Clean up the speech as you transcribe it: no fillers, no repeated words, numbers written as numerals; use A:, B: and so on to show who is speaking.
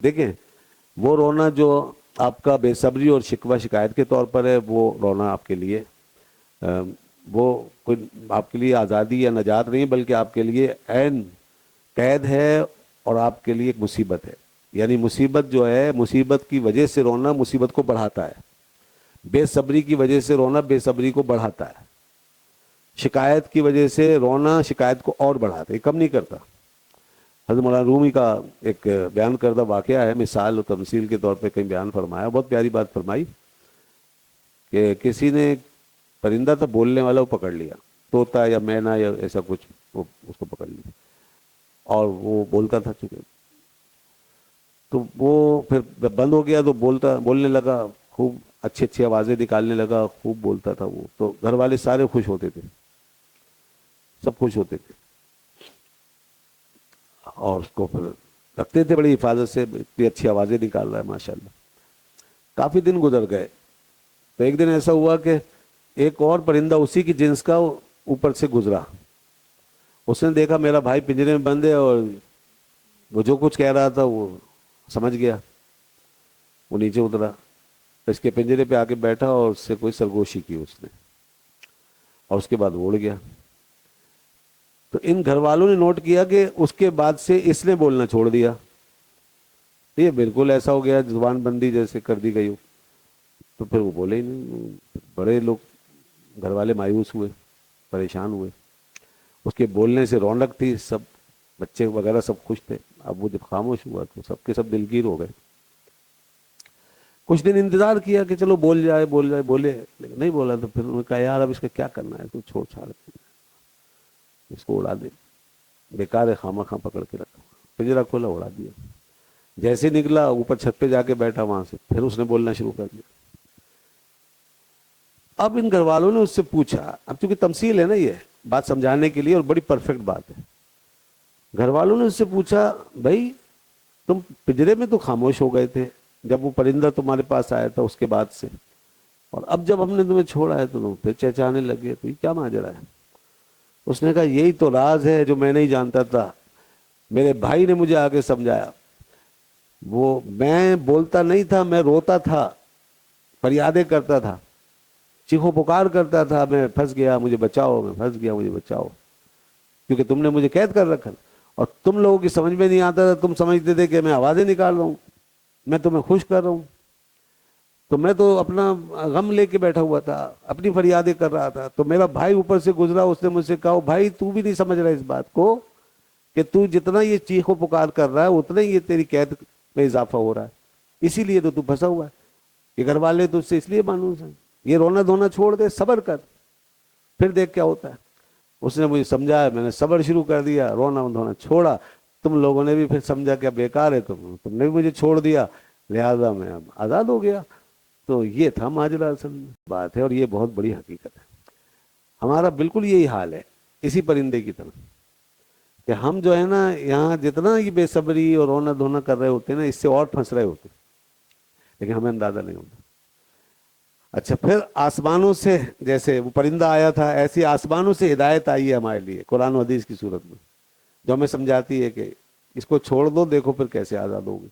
A: دیکھیں وہ رونا جو آپ کا بے صبری اور شکوہ شکایت کے طور پر ہے، وہ رونا آپ کے لیے وہ کوئی آپ کے لیے آزادی یا نجات نہیں، بلکہ آپ کے لیے عین قید ہے اور آپ کے لیے ایک مصیبت ہے۔ یعنی مصیبت جو ہے، مصیبت کی وجہ سے رونا مصیبت کو بڑھاتا ہے، بے صبری کی وجہ سے رونا بے صبری کو بڑھاتا ہے، شکایت کی وجہ سے رونا شکایت کو اور بڑھاتا ہے، یہ کم نہیں کرتا۔ حضرت مولانا رومی کا ایک بیان کردہ واقعہ ہے، مثال و تمثیل کے طور پہ کہیں بیان فرمایا، بہت پیاری بات فرمائی کہ کسی نے پرندہ تھا بولنے والا، وہ پکڑ لیا، طوطا یا مینا یا ایسا کچھ، وہ اس کو پکڑ لیا اور وہ بولتا تھا چونکہ، تو وہ پھر بند ہو گیا تو بولنے لگا، خوب اچھی اچھی آوازیں نکالنے لگا، خوب بولتا تھا وہ، تو گھر والے سارے خوش ہوتے تھے، سب خوش ہوتے تھے اور اس کو پھر رکھتے تھے بڑی حفاظت سے، اتنی اچھی آوازیں نکال رہا ہے ماشاءاللہ۔ کافی دن گزر گئے تو ایک دن ایسا ہوا کہ ایک اور پرندہ اسی کی جنس کا اوپر سے گزرا، اس نے دیکھا میرا بھائی پنجرے میں بند ہے اور وہ جو کچھ کہہ رہا تھا وہ سمجھ گیا، وہ نیچے اترا، اس کے پنجرے پہ آ کے بیٹھا اور اس سے کوئی سرگوشی کی اس نے، اور اس کے بعد وہ اڑ گیا۔ تو ان گھر والوں نے نوٹ کیا کہ اس کے بعد سے اس نے بولنا چھوڑ دیا، یہ بالکل ایسا ہو گیا زبان بندی جیسے کر دی گئی ہو، تو پھر وہ بولے ہی نہیں۔ بڑے لوگ گھر والے مایوس ہوئے، پریشان ہوئے، اس کے بولنے سے رونق تھی، سب بچے وغیرہ سب خوش تھے، اب وہ جب خاموش ہوا تو سب کے سب دلگیر ہو گئے۔ کچھ دن انتظار کیا کہ چلو بول جائے بولے، لیکن نہیں بولا، تو پھر انہوں نے کہا یار اب اس کا کیا کرنا ہے، تو چھوڑ چھاڑ اس کو اڑا دے، بیکار ہے، خامہ خواہ پکڑ کے رکھا، پنجرا کھولا اڑا دیا۔ جیسے نکلا اوپر چھت پہ جا کے بیٹھا، وہاں سے پھر اس نے بولنا شروع کر دیا۔ اب ان گھر والوں نے اس سے پوچھا، اب چونکہ تمثیل ہے نا یہ بات سمجھانے کے لیے اور بڑی پرفیکٹ بات ہے، گھر والوں نے اس سے پوچھا بھائی تم پنجرے میں تو خاموش ہو گئے تھے جب وہ پرندہ تمہارے پاس آیا تھا اس کے بعد سے، اور اب جب ہم نے تمہیں چھوڑا ہے تو تم پھر چہچہانے لگے، تو یہ کیا ماجرا ہے؟ اس نے کہا یہی تو راز ہے جو میں نہیں جانتا تھا، میرے بھائی نے مجھے آگے سمجھایا، وہ میں بولتا نہیں تھا، میں روتا تھا، فریادیں کرتا تھا، چیخو پکار کرتا تھا، میں پھنس گیا مجھے بچاؤ، میں پھنس گیا مجھے بچاؤ، کیونکہ تم نے مجھے قید کر رکھا، اور تم لوگوں کی سمجھ میں نہیں آتا تھا، تم سمجھتے تھے کہ میں آوازیں نکال رہا ہوں، میں تمہیں خوش کر رہا ہوں، تو میں تو اپنا غم لے کے بیٹھا ہوا تھا، اپنی فریادیں کر رہا تھا، تو میرا بھائی اوپر سے گزرا، اس نے مجھ سے کہا بھائی تو بھی نہیں سمجھ رہا اس بات کو کہ تو جتنا یہ چیخ و پکار کر رہا ہے اتنا ہی یہ تیری قید میں اضافہ ہو رہا ہے، اسی لیے تو پھنسا ہوا ہے، یہ گھر والے تو اس سے اس لیے مانوس ہیں، یہ رونا دھونا چھوڑ دے، صبر کر، پھر دیکھ کیا ہوتا ہے۔ اس نے مجھے سمجھایا، میں نے صبر شروع کر دیا، رونا دھونا چھوڑا، تم لوگوں نے بھی پھر سمجھا کہ بیکار ہے، تم نے بھی مجھے چھوڑ دیا، لہذا میں اب آزاد ہو گیا۔ تو یہ تھا ماجرا، اصل بات ہے، اور یہ بہت بڑی حقیقت ہے۔ ہمارا بالکل یہی حال ہے اسی پرندے کی طرح، کہ ہم جو ہے نا یہاں جتنا یہ بے صبری اور رونا دھونا کر رہے ہوتے ہیں نا، اس سے اور پھنس رہے ہوتے ہیں، لیکن ہمیں اندازہ نہیں ہوتا۔ اچھا، پھر آسمانوں سے جیسے وہ پرندہ آیا تھا، ایسی آسمانوں سے ہدایت آئی ہے ہمارے لیے قرآن و حدیث کی صورت میں، جو ہمیں سمجھاتی ہے کہ اس کو چھوڑ دو، دیکھو پھر کیسے آزاد ہوگے۔